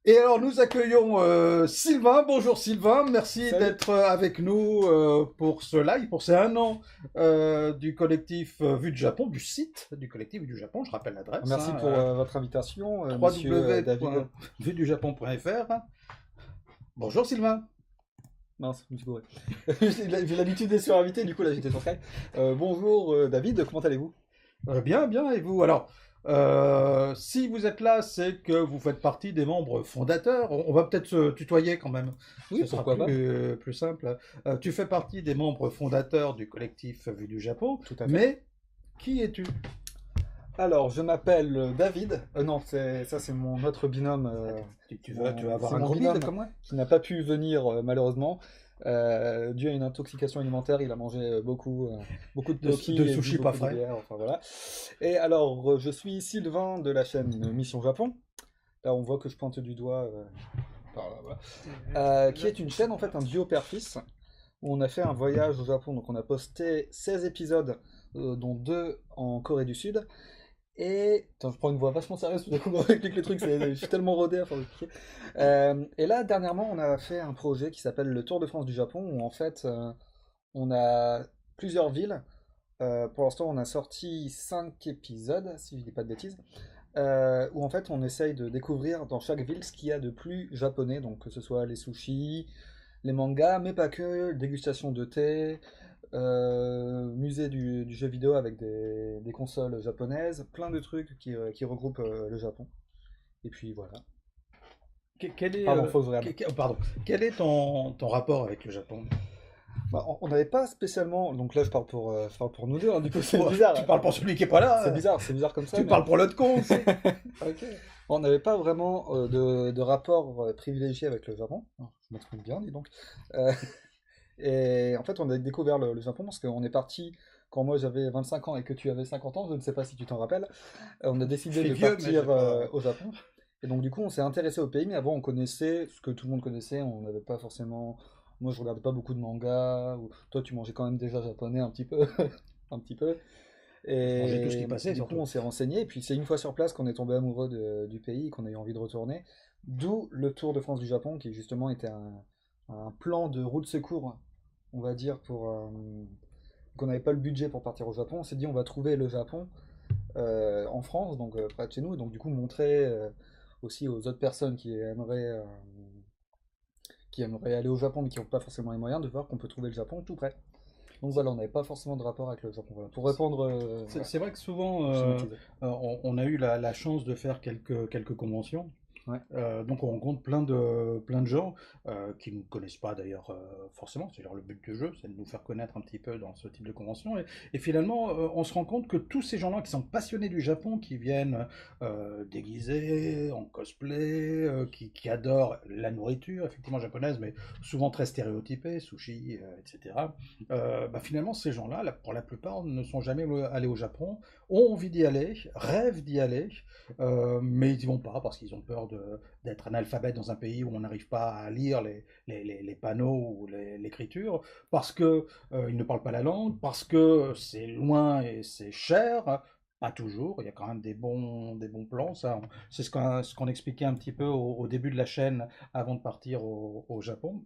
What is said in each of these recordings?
Et alors nous accueillons Sylvain. Bonjour Sylvain, merci Salut. d'être avec nous pour ce live, pour ces un an du collectif Vue du Japon, du site du collectif Vue du Japon. Je rappelle l'adresse, Merci pour votre invitation, monsieur David. www.vuedujapon.fr. Bonjour Sylvain. Mince, je me suis gouré. J'ai l'habitude d'être sur invité, du coup là j'étais sur Skype. Bonjour David, comment allez-vous? Bien, bien, et vous? Alors, si vous êtes là, c'est que vous faites partie des membres fondateurs. On va peut-être se tutoyer quand même. Oui, Ce sera pourquoi pas? plus simple. Tu fais partie des membres fondateurs du collectif Vue du Japon, Tout à fait. mais qui es-tu? Alors, je m'appelle David. Non, ça c'est mon autre binôme. Tu vas avoir C'est un mon gros bide binôme comme moi? qui n'a pas pu venir malheureusement. Dû à une intoxication alimentaire, il a mangé beaucoup de De Pocky et bu sushis pas beaucoup de frais. bière, enfin voilà. Et alors, je suis Sylvain de la chaîne Mission Japon. Là, on voit que je pointe du doigt par là, voilà. Qui est une chaîne, en fait, un duo père-fils, où on a fait un voyage au Japon. Donc, on a posté 16 épisodes, dont 2 en Corée du Sud. Et. Attends, je prends une voix vachement sérieuse tout d'un coup, quand on explique les trucs, je suis tellement rodé à faire le cliquer. Et là, dernièrement, on a fait un projet qui s'appelle le Tour de France du Japon, où en fait, on a plusieurs villes. Pour l'instant, on a sorti 5 épisodes, si je dis pas de bêtises, où en fait on essaye de découvrir dans chaque ville ce qu'il y a de plus japonais, donc que ce soit les sushis, les mangas, mais pas que, dégustation de thé, musée du jeu vidéo avec des consoles japonaises, plein de trucs qui regroupent le Japon. Et puis voilà. Quel est, Pardon, faut que je regarde. pardon, quel est ton rapport avec le Japon? Bah, on n'avait pas spécialement, donc là je parle pour nous deux, hein, du coup c'est Oh, bizarre. tu parles pour celui qui est pas là. C'est bizarre comme ça, Tu mais parles pour l'autre con aussi. Ok. on n'avait pas vraiment de rapport privilégié avec le Japon. Alors, je m'exprime bien, dis donc. Euh, et en fait, on a découvert le Japon parce qu'on est parti quand moi j'avais 25 ans et que tu avais 50 ans, je ne sais pas si tu t'en rappelles. On a Je décidé suis de vieux, mais j'ai partir pas. au Japon. Et donc, du coup, on s'est intéressé au pays, mais avant, on connaissait ce que tout le monde connaissait. On n'avait pas forcément. Moi, je regardais pas beaucoup de mangas. Ou... Toi, tu mangeais quand même déjà japonais un petit peu. Un petit peu. Je mangeais tout ce Et qui passait du coup, surtout. on s'est renseigné. Et puis, c'est une fois sur place qu'on est tombé amoureux du pays et qu'on a eu envie de retourner. D'où le Tour de France du Japon, qui justement était un plan de route secours, on va dire, pour qu'on n'avait pas le budget pour partir au Japon. On s'est dit, on va trouver le Japon en France, donc près de chez nous. Et donc, du coup, montrer aussi aux autres personnes qui aimeraient aller au Japon, mais qui n'ont pas forcément les moyens, de voir qu'on peut trouver le Japon tout près. Donc C'est voilà, on n'avait pas forcément de rapport avec le Japon. Voilà. Pour répondre, voilà, c'est vrai que souvent, pour schématiser. on a eu la chance de faire quelques conventions. Ouais. Donc on rencontre plein de gens qui ne nous connaissent pas d'ailleurs forcément. C'est-à-dire le but du jeu, c'est de nous faire connaître un petit peu dans ce type de convention. Et finalement, on se rend compte que tous ces gens-là qui sont passionnés du Japon, qui viennent déguisés, en cosplay, qui adorent la nourriture, effectivement japonaise, mais souvent très stéréotypée, sushi, etc. Bah, finalement, ces gens-là, pour la plupart, ne sont jamais allés au Japon, ont envie d'y aller, rêvent d'y aller, mais ils n'y vont pas parce qu'ils ont peur d'être analphabètes dans un pays où on n'arrive pas à lire les panneaux ou l'écriture, parce que ils ne parlent pas la langue, parce que c'est loin et c'est cher. Pas toujours, il y a quand même des bons plans. Ça, c'est ce qu'on expliquait un petit peu au début de la chaîne avant de partir au Japon.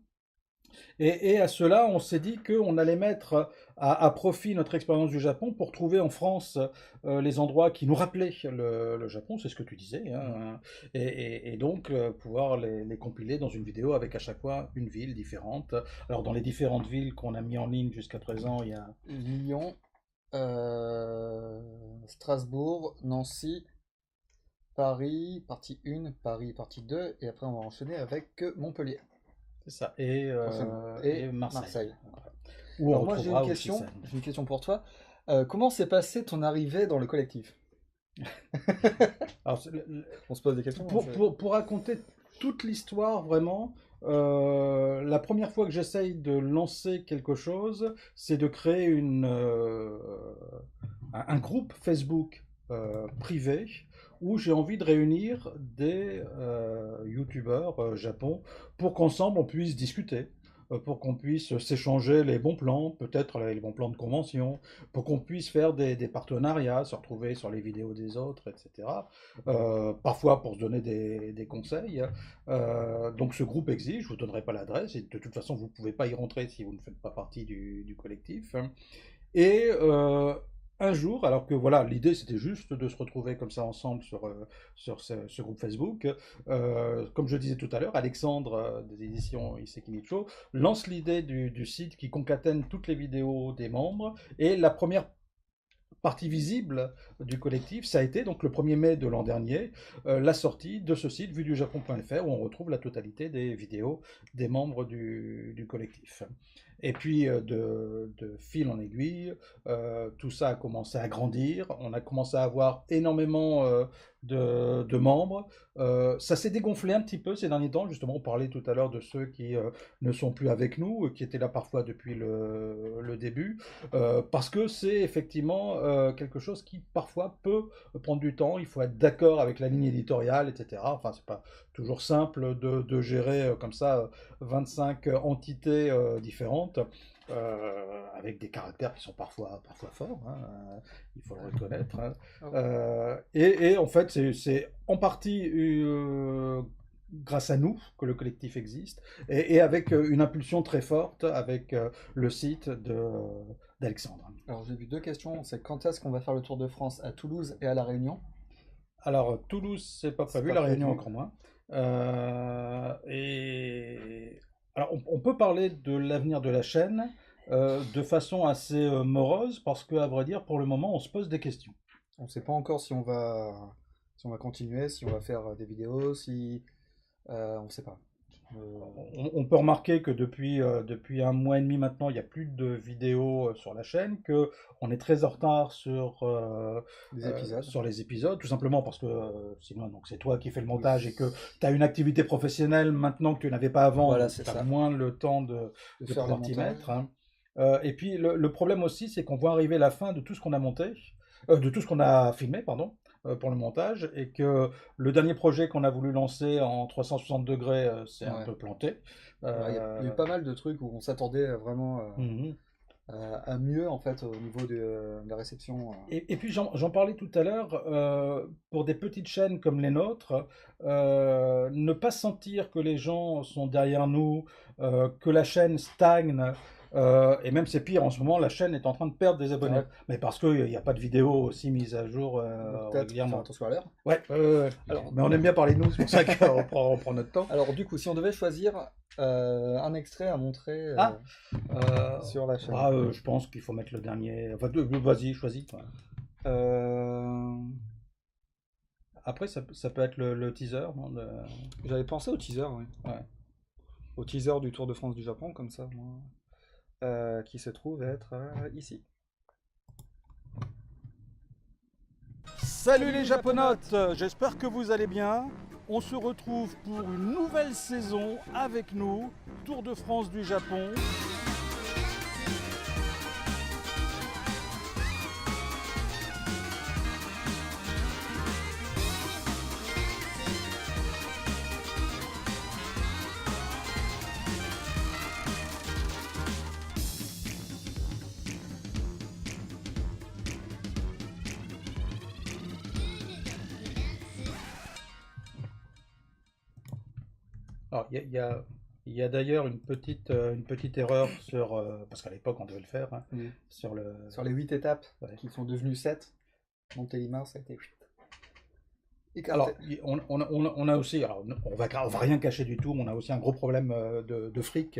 Et à cela, on s'est dit qu'on allait mettre à profit notre expérience du Japon pour trouver en France les endroits qui nous rappelaient le Japon, c'est ce que tu disais, Mm. hein, et donc pouvoir les compiler dans une vidéo avec à chaque fois une ville différente. Alors dans les différentes villes qu'on a mis en ligne jusqu'à présent, il y a Lyon, Strasbourg, Nancy, Paris, partie 1, Paris, partie 2, et après on va enchaîner avec Montpellier, c'est ça, et, prochainement, euh, et et Marseille, Marseille. voilà, où on Alors moi retrouvera aussi ça. j'ai une question pour toi. Comment s'est passée ton arrivée dans le collectif? Alors, On se pose des questions, hein, pour raconter toute l'histoire, vraiment, la première fois que j'essaye de lancer quelque chose, c'est de créer un groupe Facebook privé où j'ai envie de réunir des youtubeurs Japon pour qu'ensemble on puisse discuter. pour qu'on puisse s'échanger les bons plans, peut-être les bons plans de convention, pour qu'on puisse faire des partenariats, se retrouver sur les vidéos des autres, etc. Parfois pour se donner des conseils. Donc ce groupe existe, je ne vous donnerai pas l'adresse, et de toute façon vous ne pouvez pas y rentrer si vous ne faites pas partie du collectif. Et un jour, alors que voilà, l'idée c'était juste de se retrouver comme ça ensemble sur ce groupe Facebook, comme je disais tout à l'heure, Alexandre des éditions Isekinicho lance l'idée du site qui concatène toutes les vidéos des membres, et la première partie visible du collectif, ça a été donc le 1er mai de l'an dernier, la sortie de ce site vudujapon.fr où on retrouve la totalité des vidéos des membres du collectif. Et puis de fil en aiguille, tout ça a commencé à grandir, on a commencé à avoir énormément de membres. Ça s'est dégonflé un petit peu ces derniers temps, justement on parlait tout à l'heure de ceux qui ne sont plus avec nous, qui étaient là parfois depuis le début, parce que c'est effectivement quelque chose qui parfois peut prendre du temps, il faut être d'accord avec la ligne éditoriale, etc. Enfin, c'est pas toujours simple de gérer comme ça 25 entités différentes. Avec des caractères qui sont parfois forts, hein, il faut le reconnaître. Hein. Et en fait, c'est en partie grâce à nous que le collectif existe, et avec une impulsion très forte avec le site d'Alexandre. Alors j'ai vu 2 questions, c'est quand est-ce qu'on va faire le Tour de France à Toulouse et à La Réunion? Alors Toulouse, c'est pas prévu, pas La Réunion prévu. encore moins. Et alors on peut parler de l'avenir de la chaîne de façon assez morose, parce que à vrai dire, pour le moment, on se pose des questions. On ne sait pas encore si on va continuer, si on va faire des vidéos, on ne sait pas. On peut remarquer que depuis un mois et demi maintenant, il n'y a plus de vidéos sur la chaîne, que on est très en retard Des épisodes. sur les épisodes, tout simplement parce que sinon donc c'est toi qui fais le montage et que tu as une activité professionnelle maintenant que tu n'avais pas avant, Voilà, donc c'est tu as ça. moins le temps de Faire pouvoir le t'y montage. mettre. Hein. Et puis le problème aussi, c'est qu'on voit arriver la fin de tout ce qu'on a monté, de tout ce qu'on a filmé, pardon, pour le montage, et que le dernier projet qu'on a voulu lancer en 360 degrés s'est un Ouais. peu planté. Alors, il y a eu pas mal de trucs où on s'attendait vraiment Mhm. à mieux en fait au niveau de la réception. Et puis j'en parlais tout à l'heure, pour des petites chaînes comme les nôtres, ne pas sentir que les gens sont derrière nous, que la chaîne stagne, et même c'est pire, en ce moment la chaîne est en train de perdre des abonnés. Ouais. Mais parce qu'il n'y a pas de vidéos aussi mises à jour Donc, peut-être faire régulièrement. attention à l'air. Ouais. Alors, Mais on aime bien parler de nous, c'est pour ça qu'on prend notre temps. alors du coup, si on devait choisir un extrait à montrer Ah, sur la chaîne. je pense qu'il faut mettre le dernier. Enfin, vas-y, choisis. Toi. Euh, Après, ça peut être le teaser, non, J'avais pensé au teaser, oui. Ouais. Au teaser du Tour de France du Japon, comme ça, moi, qui se trouve être ici. Salut les japonautes, j'espère que vous allez bien. On se retrouve pour une nouvelle saison avec nous, Tour de France du Japon. Alors, il y a d'ailleurs une petite erreur parce qu'à l'époque on devait le faire, hein, Oui. sur le. Sur les 8 étapes, Ouais. qui sont devenues 7, Montélimar, ça a été écarté. Alors, on a aussi, alors on va rien cacher du tout, on a aussi un gros problème de fric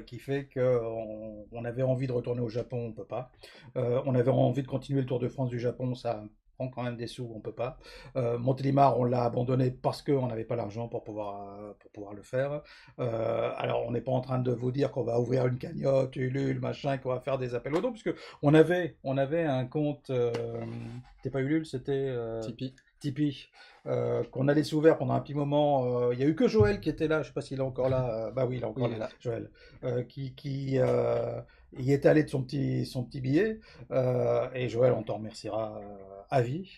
qui fait qu'on avait envie de retourner au Japon, on peut pas. On avait envie de continuer le Tour de France du Japon, ça prend quand même des sous, on peut pas. Montélimar, on l'a abandonné parce qu'on n'avait pas l'argent pour pouvoir le faire. Alors, on n'est pas en train de vous dire qu'on va ouvrir une cagnotte, Ulule, machin, qu'on va faire des appels aux dons, puisque on avait un compte, c'était pas Ulule, c'était Tipeee, qu'on a laissé ouvert pendant un petit moment. Il n'y a eu que Joël qui était là, je ne sais pas s'il est encore là. Bah oui, il est encore Oui, il est là, là. Joël, qui y est allé de son petit billet. Et Joël, on t'en remerciera à vie.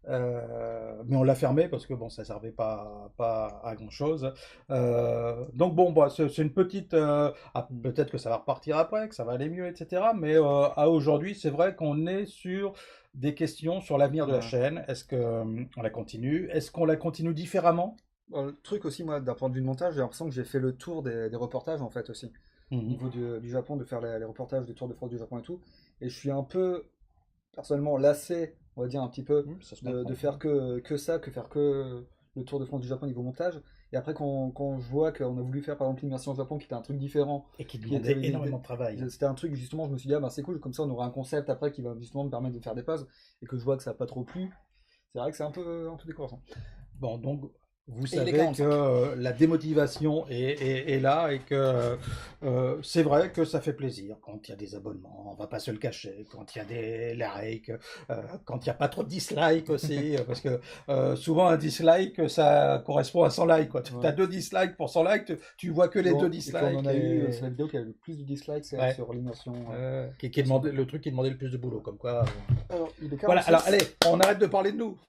Mais on l'a fermé parce que bon, ça servait pas à grand chose. Donc bon, bah, c'est une petite. Peut-être que ça va repartir après, que ça va aller mieux, etc. Mais à aujourd'hui, c'est vrai qu'on est sur des questions sur l'avenir de la Ouais. chaîne. Est-ce que on la continue? Est-ce qu'on la continue différemment? Bon, le truc aussi, moi, d'un point de vue de montage, j'ai l'impression que j'ai fait le tour des reportages, en fait, aussi. Au Mhm. niveau du Japon, de faire les reportages du Tour de France du Japon et tout. Et je suis un peu, personnellement, lassé, on va dire, un petit peu, Ça se de comprend. faire que ça, que faire que le Tour de France du Japon niveau montage. Et après, quand je vois qu'on a voulu faire, par exemple, l'immersion au Japon, qui était un truc différent, Et qui qui demandait était, énormément de travail. c'était un truc, justement, je me suis dit, ah bah c'est cool, comme ça, on aura un concept après qui va justement me permettre de faire des pauses, et que je vois que ça n'a pas trop plu. C'est vrai que c'est un peu décourageant. Bon, donc vous Et il est savez que 45. la démotivation est là et que c'est vrai que ça fait plaisir quand il y a des abonnements, on va pas se le cacher, quand il y a des likes, quand il n'y a pas trop de dislikes aussi, parce que souvent un dislike ça correspond à 100 likes, quoi. Tu Ouais. as 2 dislikes pour 100 likes, tu vois que les 2 Et puis on dislikes. en a eu, c'est la vidéo qui a eu le plus de dislikes Ouais. sur l'immersion. Qui demandait, le truc qui demandait le plus de boulot, comme quoi. Alors, il est Voilà, 47. alors allez, on arrête de parler de nous.